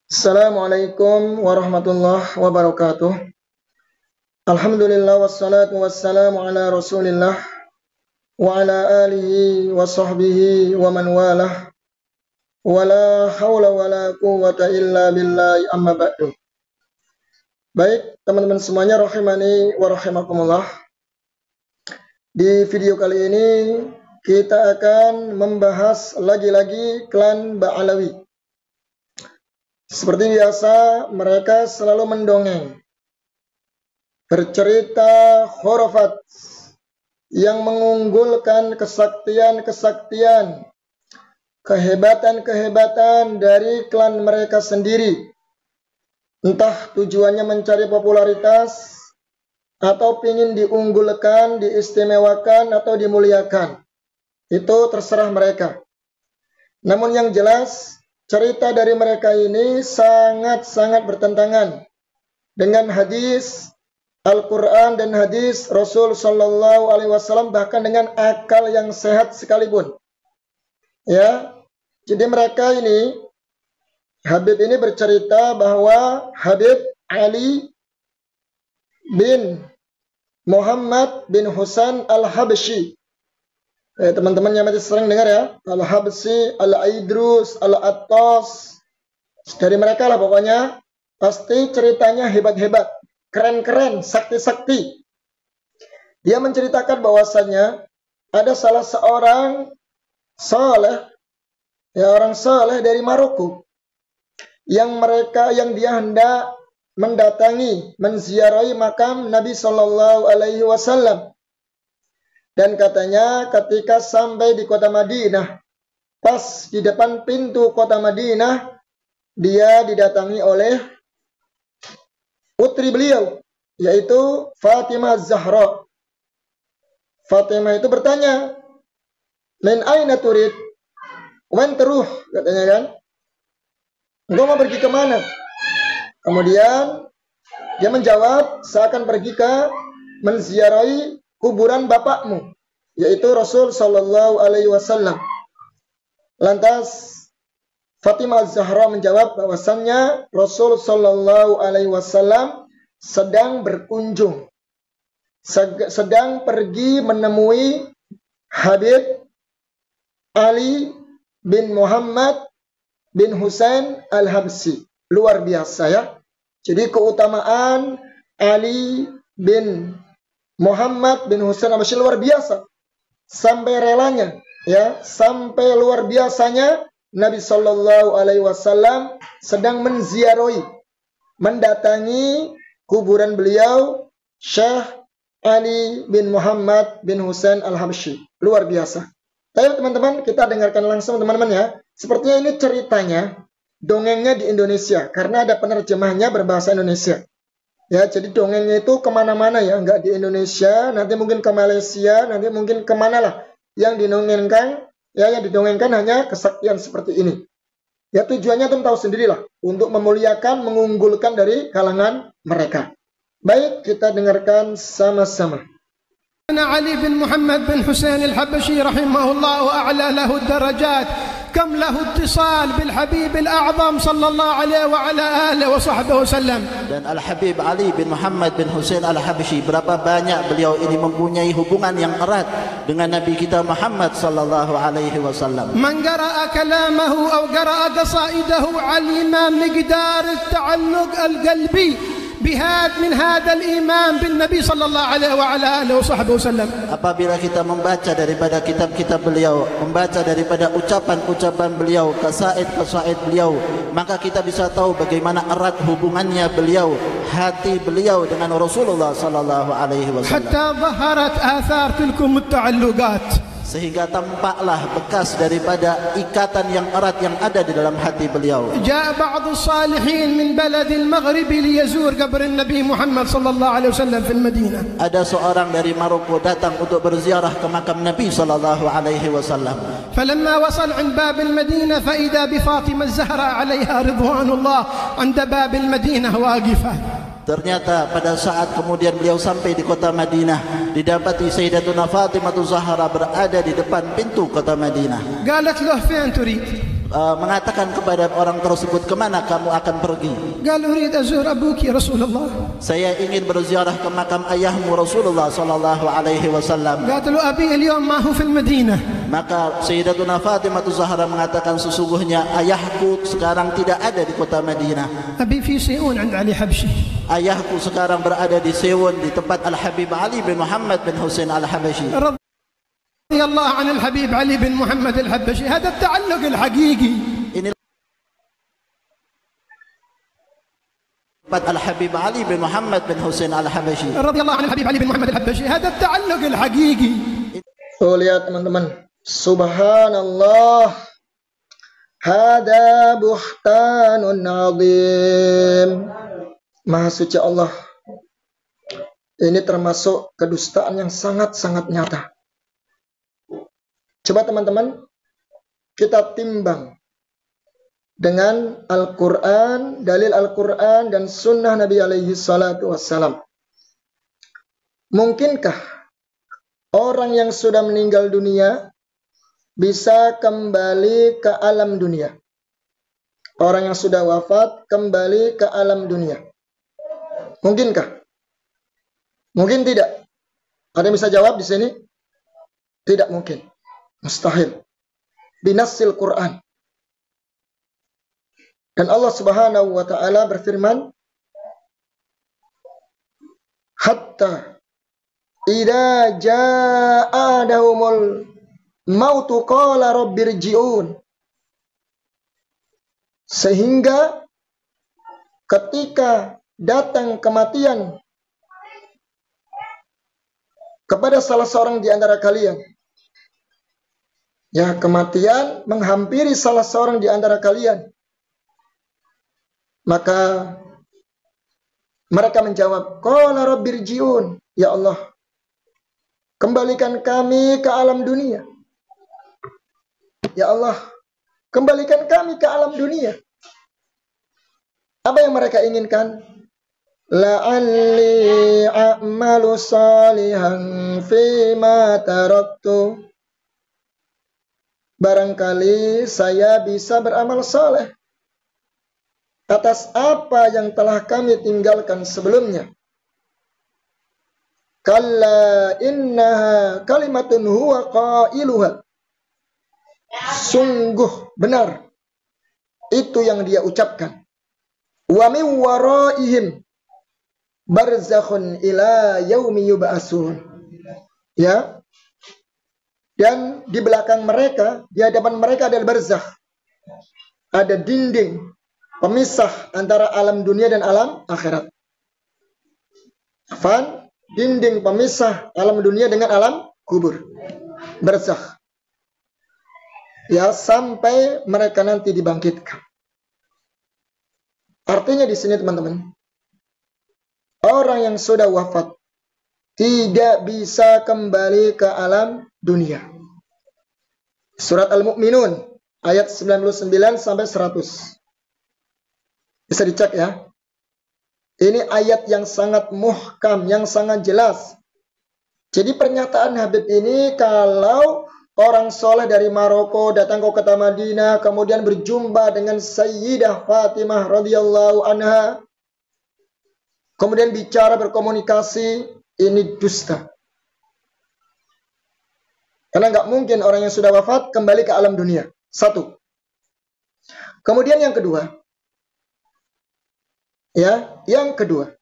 Assalamualaikum warahmatullahi wabarakatuh. Alhamdulillah wassalatu wassalamu ala Rasulillah wa ala alihi wa sahbihi wa man walah. Wala haula wala quwwata illa billahi amma ba'du. Baik, teman-teman semuanya rahimani wa rahimakumullah. Di video kali ini kita akan membahas lagi-lagi klan Ba'alawi. Seperti biasa, mereka selalu mendongeng, bercerita khurafat yang mengunggulkan kesaktian-kesaktian, kehebatan-kehebatan dari klan mereka sendiri. Entah tujuannya mencari popularitas, atau ingin diunggulkan, diistimewakan, atau dimuliakan. Itu terserah mereka. Namun yang jelas, cerita dari mereka ini sangat-sangat bertentangan dengan hadis Al-Quran dan hadis Rasul Sallallahu Alaihi Wasallam, bahkan dengan akal yang sehat sekalipun. Ya, jadi mereka ini, Habib ini bercerita bahwa Habib Ali bin Muhammad bin Husain Al-Habsyi, teman-teman yang masih sering dengar ya, Al-Habsyi, Al-Aidrus, Al-Attas, dari mereka lah pokoknya, pasti ceritanya hebat-hebat, keren-keren, sakti-sakti. Dia menceritakan bahwasannya ada salah seorang saleh, ya orang saleh dari Maroko, yang dia hendak mendatangi, menziarahi makam Nabi Sallallahu Alaihi Wasallam. Dan katanya ketika sampai di kota Madinah, pas di depan pintu kota Madinah, dia didatangi oleh putri beliau, yaitu Fatimah Zahra. Fatimah itu bertanya, "Min aina turid?" "Wan teruh," katanya kan. "Engkau mau pergi kemana?" Kemudian dia menjawab, "Saya akan pergi ke menziarahi kuburan bapakmu, yaitu Rasul Sallallahu Alaihi Wasallam." Lantas Fatimah Zahra menjawab bahwasannya Rasul Sallallahu Alaihi Wasallam sedang berkunjung, sedang pergi menemui Habib Ali bin Muhammad bin Husain Al-Habsyi. Luar biasa ya. Jadi keutamaan Ali bin Muhammad bin Husain Al-Habsyi luar biasa. Sampai relanya, ya, sampai luar biasanya Nabi Sallallahu Alaihi Wasallam sedang menziarahi, mendatangi kuburan beliau, Syekh Ali bin Muhammad bin Husain Al-Habsyi. Luar biasa. Ayo teman-teman, kita dengarkan langsung teman-teman ya. Sepertinya ini ceritanya, dongengnya di Indonesia, karena ada penerjemahnya berbahasa Indonesia. Ya, jadi dongengnya itu kemana-mana ya, nggak di Indonesia, nanti mungkin ke Malaysia, nanti mungkin kemana lah. Yang didongengkan, ya yang didongengkan hanya kesaktian seperti ini. Ya tujuannya tuh tahu sendirilah, untuk memuliakan, mengunggulkan dari kalangan mereka. Baik, kita dengarkan sama-sama. علي بن محمد بن حسين الحبشي رحمه الله وأعلى له الدرجات، كم له اتصال بالحبيب الأعظم صلى الله عليه وعلى آله وصحبه وسلم. Dan Al-Habib Ali bin Muhammad bin Husain Al-Habsyi, berapa banyak beliau ini mempunyai hubungan yang erat dengan Nabi kita Muhammad sallallahu alaihi wasallam. من قرأ كلامه أو قرأ قصائده علم مقدار التعلق القلبي من هذا الإيمان بالنبي صلى الله عليه وعلى آله وصحبه وسلم. Apabila kita membaca daripada kitab-kitab beliau, membaca daripada ucapan-ucapan beliau, kasaid-kasaid beliau, maka kita bisa tahu bagaimana erat hubungannya beliau, hati beliau dengan Rasulullah sallallahu alaihi wasallam. حتى ظهرت آثار تلكم التعلقات, sehingga tampaklah bekas daripada ikatan yang erat yang ada di dalam hati beliau. جاء بعض الصالحين من بلد المغرب ليزور قبر النبي محمد صلى الله عليه وسلم في المدينة. Ada seorang dari Maroko datang untuk berziarah ke makam Nabi sallallahu alaihi wasallam. فلما وصل عند باب المدينة فإذا بفاطمة الزهراء عليها رضوان الله عند باب المدينة واقفة. Ternyata pada saat kemudian beliau sampai di kota Madinah, didapati Sayyidatuna Fatimah Zahra berada di depan pintu kota Madinah. قالت له فين تريد؟ mengatakan kepada orang tersebut, kemana kamu akan pergi? قال أريد أزور أبوك يا رسول الله. Saya ingin berziarah ke makam ayahmu Rasulullah sallallahu alaihi wasallam. قالت له أبي اليوم ما هو في المدينة. Maka Sayyidatuna Fatimah Zahra mengatakan, sesungguhnya ayahku sekarang tidak ada di kota Madinah. أبي في سيئون عند علي حبشي. Ayahku sekarang berada di Sewon, di tempat Al-Habib Ali bin Muhammad bin Husain Al-Habashi. رضي الله عن الحبيب علي بن محمد الحبشي. هذا التعلق الحقيقي. Ini tempat Al-Habib Ali bin Muhammad bin Husain Al-Habashi. رضي الله عن الحبيب علي بن محمد الحبشي. هذا التعلق الحقيقي. Tuh lihat teman-teman. Subhanallah. Hada buhtanun azim. Maha suci Allah. Ini termasuk kedustaan yang sangat-sangat nyata. Coba teman-teman, kita timbang dengan Al-Quran, dalil Al-Quran dan sunnah Nabi alaihi salatu wassalam. Mungkinkah orang yang sudah meninggal dunia bisa kembali ke alam dunia? Orang yang sudah wafat kembali ke alam dunia. Mungkinkah? Mungkin tidak. Ada yang bisa jawab di sini? Tidak mungkin. Mustahil. Binassil Quran. Dan Allah Subhanahu wa taala berfirman, hatta idza jaa adahumul mautu qala rabbirji'un. Sehingga ketika datang kematian kepada salah seorang di antara kalian, ya, kematian menghampiri salah seorang di antara kalian, maka mereka menjawab, qala rabbirji'un, ya Allah, kembalikan kami ke alam dunia. Ya Allah, kembalikan kami ke alam dunia. Apa yang mereka inginkan? La'alli a'malu salihan fima taraktu. Barangkali saya bisa beramal saleh atas apa yang telah kami tinggalkan sebelumnya. Kalla innaha kalimatun huwa qailuha. Sungguh benar itu yang dia ucapkan. Wa min waraihim barzakhun ila yaumi yub'atsun. Ya. Dan di belakang mereka, di hadapan mereka ada barzakh. Ada dinding pemisah antara alam dunia dan alam akhirat. Afan, dinding pemisah alam dunia dengan alam kubur. Barzakh. Ya, sampai mereka nanti dibangkitkan. Artinya di sini teman-teman, orang yang sudah wafat tidak bisa kembali ke alam dunia. Surat Al-Mu'minun ayat 99 sampai 100. Bisa dicek ya. Ini ayat yang sangat muhkam, yang sangat jelas. Jadi pernyataan Habib ini, kalau orang soleh dari Maroko datang ke kota Madinah, kemudian berjumpa dengan Sayyidah Fatimah radhiyallahu anha, kemudian bicara, berkomunikasi, ini dusta. Karena nggak mungkin orang yang sudah wafat kembali ke alam dunia. Satu. Kemudian yang kedua, ya, yang kedua,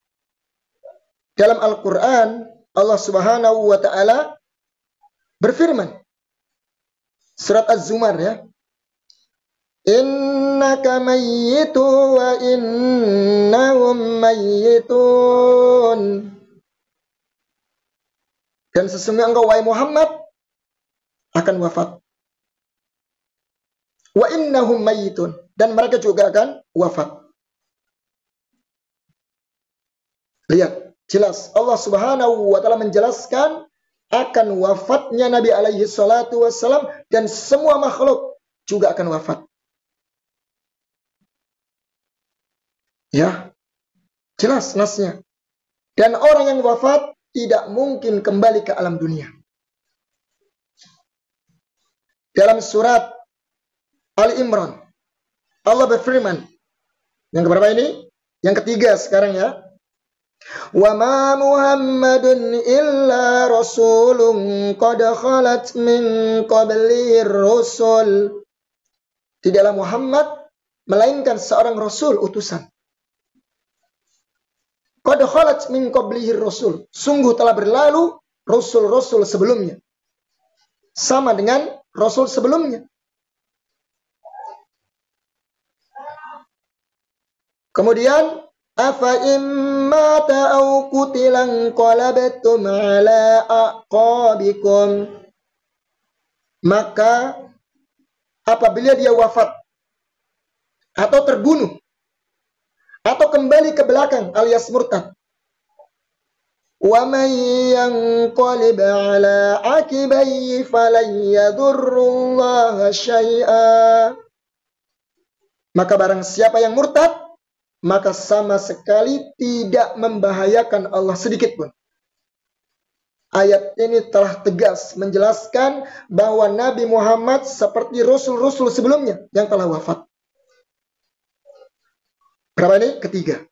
dalam Al-Quran Allah Subhanahu wa taala berfirman, surat Az-Zumar, ya, innaka mayyitu wa innahum mayyitun. Dan sesungguhnya engkau wahai Muhammad akan wafat. Wa innahum mayyitun, dan mereka juga akan wafat. Lihat, jelas Allah Subhanahu wa taala menjelaskan akan wafatnya Nabi alaihi salatu wassalam, dan semua makhluk juga akan wafat. Ya, jelas nasnya. Dan orang yang wafat tidak mungkin kembali ke alam dunia. Dalam surat Ali Imran. Allah berfirman. Yang keberapa ini? Yang ketiga sekarang ya. Wa ma Muhammadun illa rasulun qad khalat min qablihi rusul. Tidaklah Muhammad melainkan seorang rasul utusan. Qad khalat min qablihi rusul. Sungguh telah berlalu rasul-rasul sebelumnya. Sama dengan rasul sebelumnya. Kemudian afa imma ta'au qutilan qalabtum ala aqabikum. Maka apabila dia wafat atau terbunuh atau kembali ke belakang alias murtad, wa man yanqalib ala aqibayhi falan yadurrullaha syai'a. Maka barang siapa yang murtad, maka sama sekali tidak membahayakan Allah sedikit pun. Ayat ini telah tegas menjelaskan bahwa Nabi Muhammad seperti rasul-rasul sebelumnya yang telah wafat. Berapa ini? Ketiga.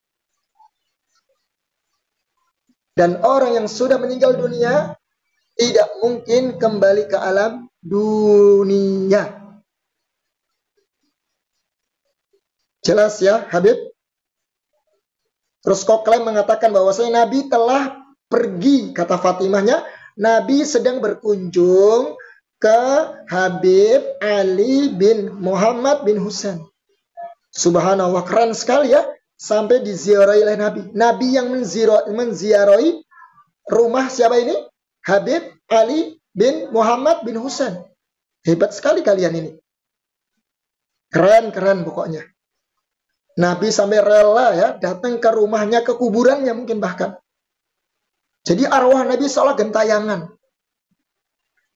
Dan orang yang sudah meninggal dunia tidak mungkin kembali ke alam dunia. Jelas ya, Habib? Terus Koklem mengatakan bahwasanya Nabi telah pergi, kata Fatimahnya, Nabi sedang berkunjung ke Habib Ali bin Muhammad bin Husain. Subhanallah, keren sekali ya, sampai diziarahi oleh Nabi. Nabi yang menziarahi rumah siapa ini? Habib Ali bin Muhammad bin Husain. Hebat sekali kalian ini. Keren pokoknya. Nabi sampai rela ya datang ke rumahnya, ke kuburannya mungkin bahkan. Jadi arwah Nabi seolah gentayangan.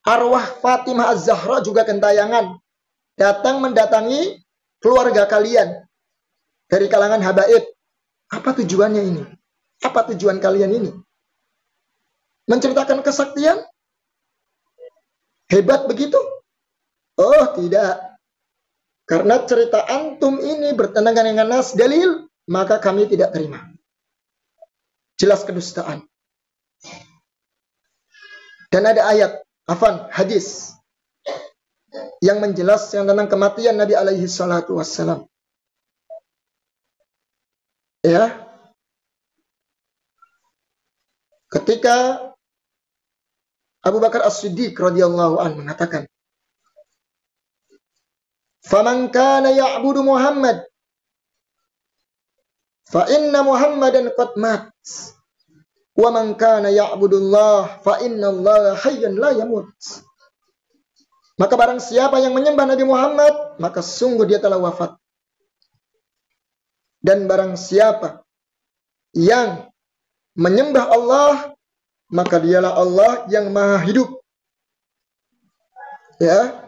Arwah Fatimah Az-Zahra juga gentayangan. Datang mendatangi keluarga kalian dari kalangan habaib. Apa tujuannya ini? Apa tujuan kalian ini? Menceritakan kesaktian? Hebat begitu? Oh tidak. Karena cerita antum ini bertentangan dengan nas dalil, maka kami tidak terima. Jelas kedustaan. Dan ada ayat, hadis yang menjelaskan tentang kematian Nabi alaihi salatu wassalam. Ya. Ketika Abu Bakar As-Siddiq radhiyallahu anhu mengatakan, "Faman kana ya'budu Muhammad fa inna Muhammadan qad mat. Wa man kana ya'budullah fa inna Allah hayyun la yamut." Maka barang siapa yang menyembah Nabi Muhammad, maka sungguh dia telah wafat. Dan barang siapa yang menyembah Allah, maka dialah Allah yang maha hidup. Ya.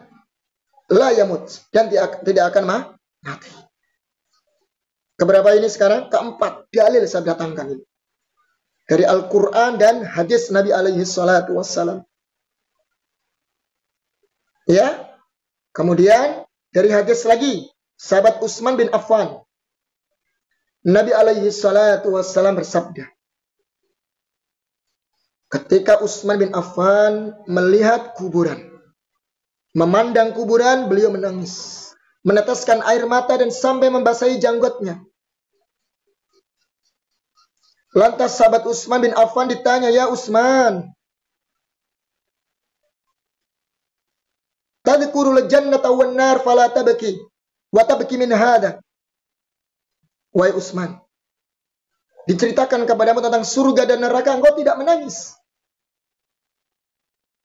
La yamut, dan tidak akan mati. Keberapa ini sekarang? Keempat dalil saya datangkan ini. Dari Al-Quran dan hadis Nabi alaihi salatu wassalam. Ya. Kemudian dari hadis lagi, sahabat Utsman bin Affan. Nabi alaihi salatu wassalam bersabda, ketika Utsman bin Affan melihat kuburan, memandang kuburan, beliau menangis, meneteskan air mata dan sampai membasahi janggutnya. Lantas sahabat Utsman bin Affan ditanya, "Ya Utsman, tadhkurul jannata wan nar fala tabki wa tabki min hada." Wahai Utsman, diceritakan kepadamu tentang surga dan neraka, engkau tidak menangis.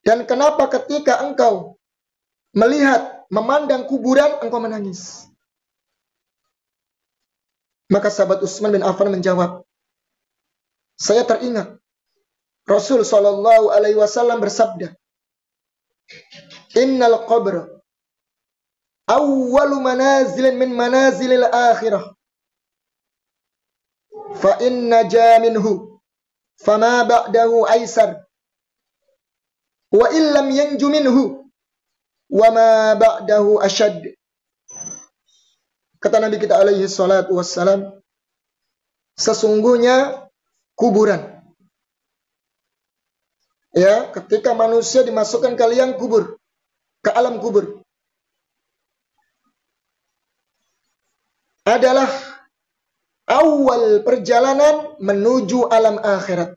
Dan kenapa ketika engkau melihat, memandang kuburan, engkau menangis? Maka sahabat Utsman bin Affan menjawab, saya teringat Rasul sallallahu alaihi wasallam bersabda, "Innal qabra awwalu manazilin min manazilil akhirah. Fa inna jaminhu fama ba'dahu aisar. Wa illam yanju minhu wa ma ba'dahu ashad." Kata Nabi kita alaihi salatu wassalam, sesungguhnya kuburan. Ya, ketika manusia dimasukkan ke liang kubur, ke alam kubur, adalah awal perjalanan menuju alam akhirat.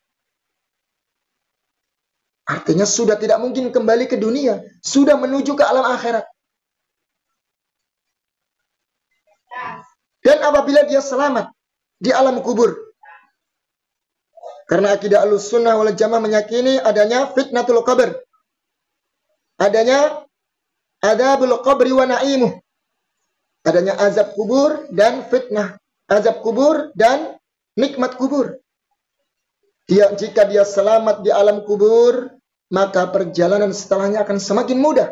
Artinya sudah tidak mungkin kembali ke dunia, sudah menuju ke alam akhirat. Dan apabila dia selamat di alam kubur, karena akidah Ahlussunnah wal Jamaah meyakini adanya fitnatul qabr, adanya adzabul qabri wa na'imuh, adanya azab kubur dan fitnah, azab kubur dan nikmat kubur. Jika dia selamat di alam kubur, maka perjalanan setelahnya akan semakin mudah.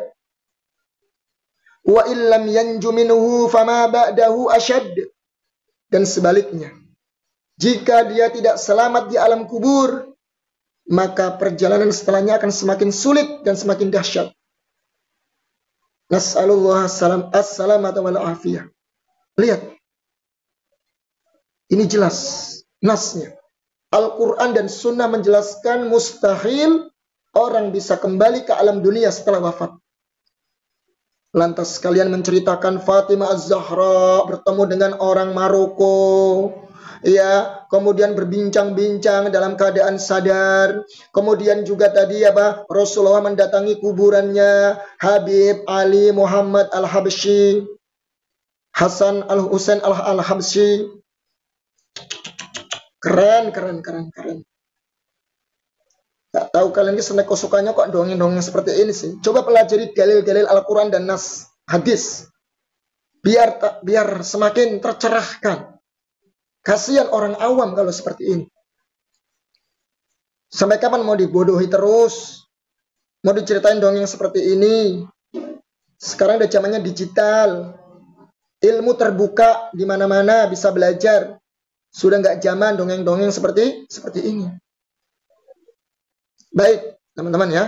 Wa illam yanju minhu fama ba'dahu asyad. Dan sebaliknya, jika dia tidak selamat di alam kubur, maka perjalanan setelahnya akan semakin sulit dan semakin dahsyat. Nas'alullah as-salamata wal afiyah. Lihat. Ini jelas nasnya. Al-Quran dan Sunnah menjelaskan mustahil orang bisa kembali ke alam dunia setelah wafat. Lantas kalian menceritakan Fatimah Az-Zahra bertemu dengan orang Maroko, ya, kemudian berbincang-bincang dalam keadaan sadar. Kemudian juga tadi Rasulullah mendatangi kuburannya Habib Ali Muhammad Al-Habsyi, Hasan Al-Husain Al-Habsyi. Keren. Gak tahu kalian ini seneko sukanya kok dongeng-dongeng seperti ini sih. Coba pelajari dalil-dalil Al-Quran dan nas hadis, biar semakin tercerahkan. Kasihan orang awam kalau seperti ini. Sampai kapan mau dibodohi terus? Mau diceritain dongeng seperti ini? Sekarang udah zamannya digital, ilmu terbuka di mana-mana, bisa belajar. Sudah nggak zaman dongeng-dongeng seperti ini. Baik, teman-teman ya.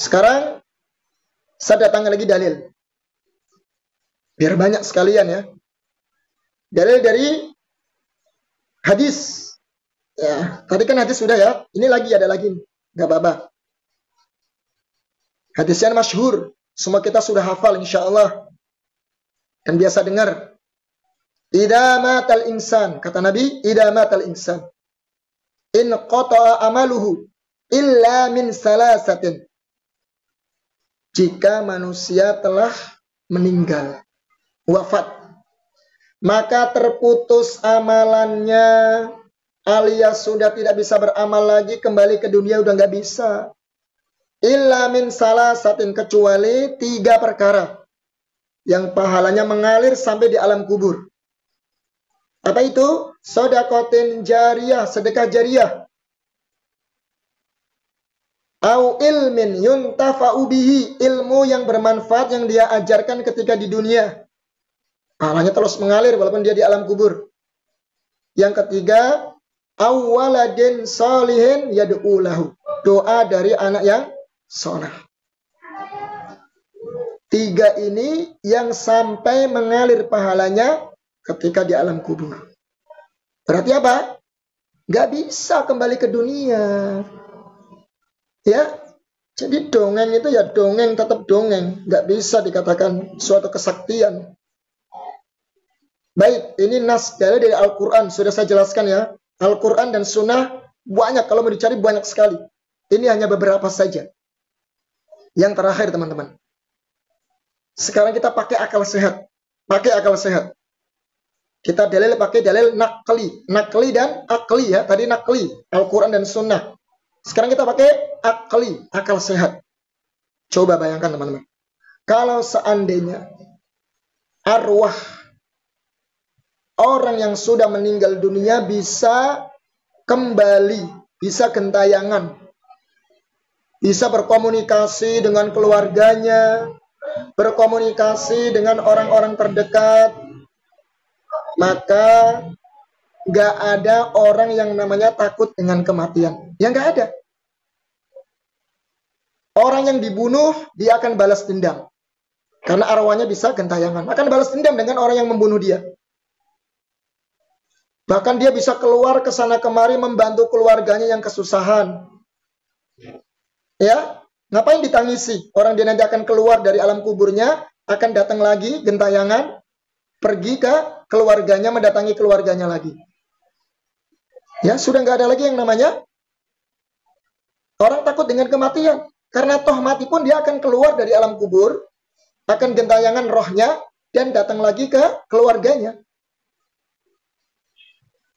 Sekarang saya datangkan lagi dalil. Biar banyak sekalian ya. Dalil dari hadis. Ya, tadi kan hadis sudah ya. Ini lagi ada lagi. Enggak apa-apa. Hadis yang masyhur, semua kita sudah hafal insyaallah. Dan biasa dengar. Idza matal insan, kata Nabi, idza matal insan, in qata'a amaluhu illa min salasatin. Jika manusia telah meninggal, wafat, maka terputus amalannya, alias sudah tidak bisa beramal lagi, kembali ke dunia udah nggak bisa. Illa min salasatin, kecuali 3 perkara yang pahalanya mengalir sampai di alam kubur. Apa itu? Shadaqatin jariyah, sedekah jariyah. Au ilmin yuntafa'u bihi, ilmu yang bermanfaat yang dia ajarkan ketika di dunia. Pahalanya terus mengalir walaupun dia di alam kubur. Yang ketiga, awwaladin salihin yad'u lahu, doa dari anak yang saleh. 3 ini yang sampai mengalir pahalanya ketika di alam kubur. Berarti apa? Gak bisa kembali ke dunia. Ya, jadi dongeng itu ya dongeng, tetap dongeng. Gak bisa dikatakan suatu kesaktian. Baik, ini nas dari Al-Quran. Sudah saya jelaskan ya. Al-Quran dan Sunnah banyak, kalau mau dicari banyak sekali. Ini hanya beberapa saja. Yang terakhir teman-teman. Sekarang kita pakai akal sehat. Pakai akal sehat. Kita dalil pakai dalil nakli dan akli ya. Tadi nakli, Al-Quran dan Sunnah. Sekarang kita pakai akli, akal sehat. Coba bayangkan teman-teman. Kalau seandainya arwah orang yang sudah meninggal dunia bisa kembali, bisa gentayangan, bisa berkomunikasi dengan keluarganya, berkomunikasi dengan orang-orang terdekat, maka gak ada orang yang namanya takut dengan kematian. Ya gak ada. Orang yang dibunuh, dia akan balas dendam. Karena arwahnya bisa gentayangan. Akan balas dendam dengan orang yang membunuh dia. Bahkan dia bisa keluar ke sana kemari membantu keluarganya yang kesusahan. Ya, ngapain ditangisi? Orang dia nanti akan keluar dari alam kuburnya, akan datang lagi gentayangan, pergi ke keluarganya, mendatangi keluarganya lagi. Ya, sudah nggak ada lagi yang namanya orang takut dengan kematian. Karena toh mati pun dia akan keluar dari alam kubur, akan gentayangan rohnya, dan datang lagi ke keluarganya.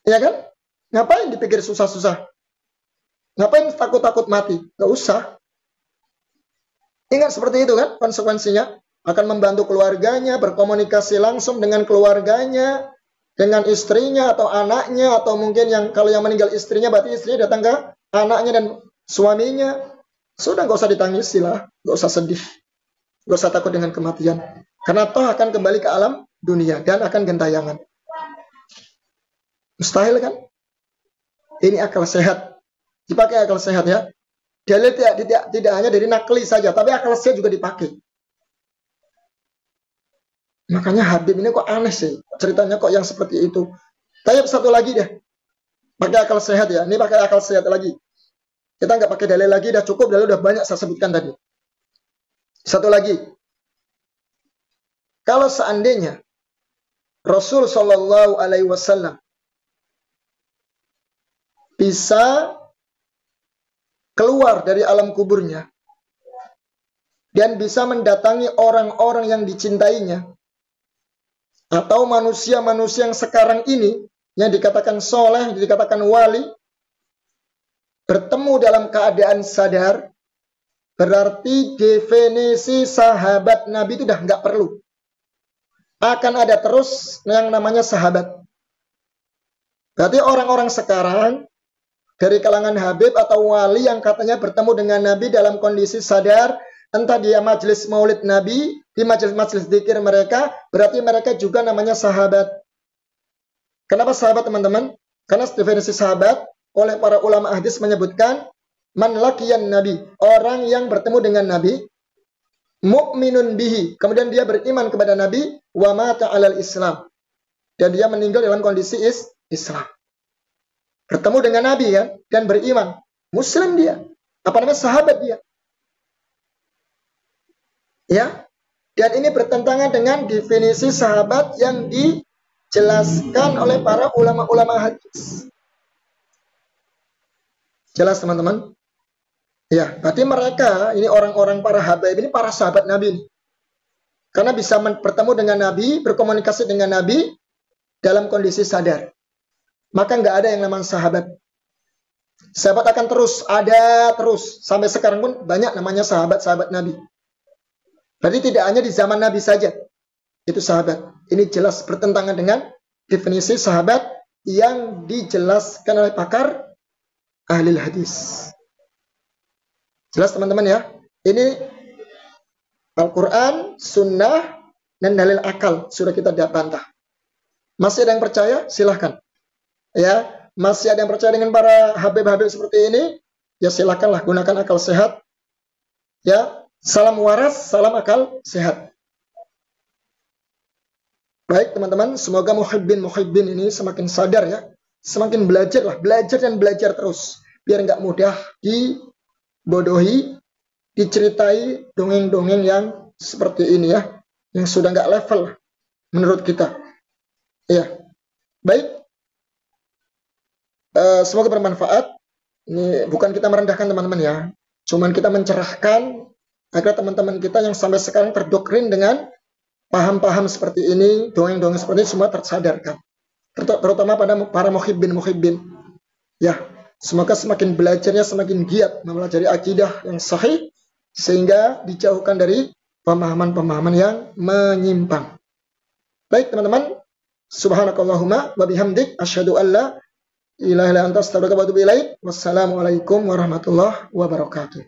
Ya kan? Ngapain dipikir susah-susah? Ngapain takut-takut mati? Nggak usah. Ingat seperti itu kan konsekuensinya. Akan membantu keluarganya, berkomunikasi langsung dengan keluarganya, dengan istrinya atau anaknya, atau mungkin yang kalau yang meninggal istrinya, berarti istrinya datang ke anaknya dan suaminya. Sudah nggak usah ditangisi lah, nggak usah sedih, nggak usah takut dengan kematian. Karena toh akan kembali ke alam dunia dan akan gentayangan. Mustahil kan? Ini akal sehat. Dipakai akal sehat ya. Dalil tidak hanya dari nakli saja, tapi akal sehat juga dipakai. Makanya Habib ini kok aneh sih. Ceritanya kok yang seperti itu. Tapi satu lagi deh. Pakai akal sehat ya. Ini pakai akal sehat lagi. Kita nggak pakai dalil lagi, udah cukup. Dalil udah banyak saya sebutkan tadi. Satu lagi. Kalau seandainya Rasul Shallallahu Alaihi Wasallam bisa keluar dari alam kuburnya dan bisa mendatangi orang-orang yang dicintainya atau manusia-manusia yang sekarang ini yang dikatakan soleh, yang dikatakan wali, bertemu dalam keadaan sadar, berarti definisi sahabat Nabi itu udah nggak perlu. Akan ada terus yang namanya sahabat. Berarti orang-orang sekarang dari kalangan Habib atau wali yang katanya bertemu dengan Nabi dalam kondisi sadar, entah dia majelis maulid Nabi, di majelis-majelis zikir mereka, berarti mereka juga namanya sahabat. Kenapa sahabat teman-teman? Karena definisi sahabat oleh para ulama hadis menyebutkan man laqiyan Nabi, orang yang bertemu dengan Nabi, mu'minun bihi, kemudian dia beriman kepada Nabi, wa mata 'alal Islam, dan dia meninggal dalam kondisi Islam. Bertemu dengan Nabi ya, dan beriman. Muslim dia. Apa namanya? Sahabat dia. Ya. Dan ini bertentangan dengan definisi sahabat yang dijelaskan oleh para ulama-ulama hadis. Jelas teman-teman? Ya, berarti mereka, ini orang-orang para habaib ini, para sahabat Nabi ini. Karena bisa bertemu dengan Nabi, berkomunikasi dengan Nabi dalam kondisi sadar. Maka nggak ada yang namanya sahabat. Sahabat akan terus, ada terus. Sampai sekarang pun banyak namanya sahabat-sahabat Nabi. Berarti tidak hanya di zaman Nabi saja. Itu sahabat. Ini jelas bertentangan dengan definisi sahabat yang dijelaskan oleh pakar ahli hadis. Jelas teman-teman ya. Ini Al-Quran, Sunnah, dan dalil akal. Sudah kita bantah. Masih ada yang percaya? Silahkan. Ya, masih ada yang percaya dengan para habib-habib seperti ini, ya silakanlah gunakan akal sehat. Ya, salam waras, salam akal sehat. Baik teman-teman, semoga muhibbin ini semakin sadar ya, semakin belajar dan belajar terus, biar nggak mudah dibodohi, diceritai dongeng-dongeng yang seperti ini ya, yang sudah nggak level menurut kita. Ya, baik. Semoga bermanfaat. Ini bukan kita merendahkan teman-teman ya, cuman kita mencerahkan agar teman-teman kita yang sampai sekarang terdoktrin dengan paham-paham seperti ini, dongeng-dongeng seperti ini semua tersadarkan, terutama pada para muhibbin. Ya, semoga semakin belajarnya semakin giat mempelajari akidah yang sahih sehingga dijauhkan dari pemahaman-pemahaman yang menyimpang. Baik teman-teman, subhanakallahumma wa bihamdik asyhadu an la ilaha illa anta astaghfiruka wa atubu ilaik. Wassalamualaikum warahmatullahi wabarakatuh.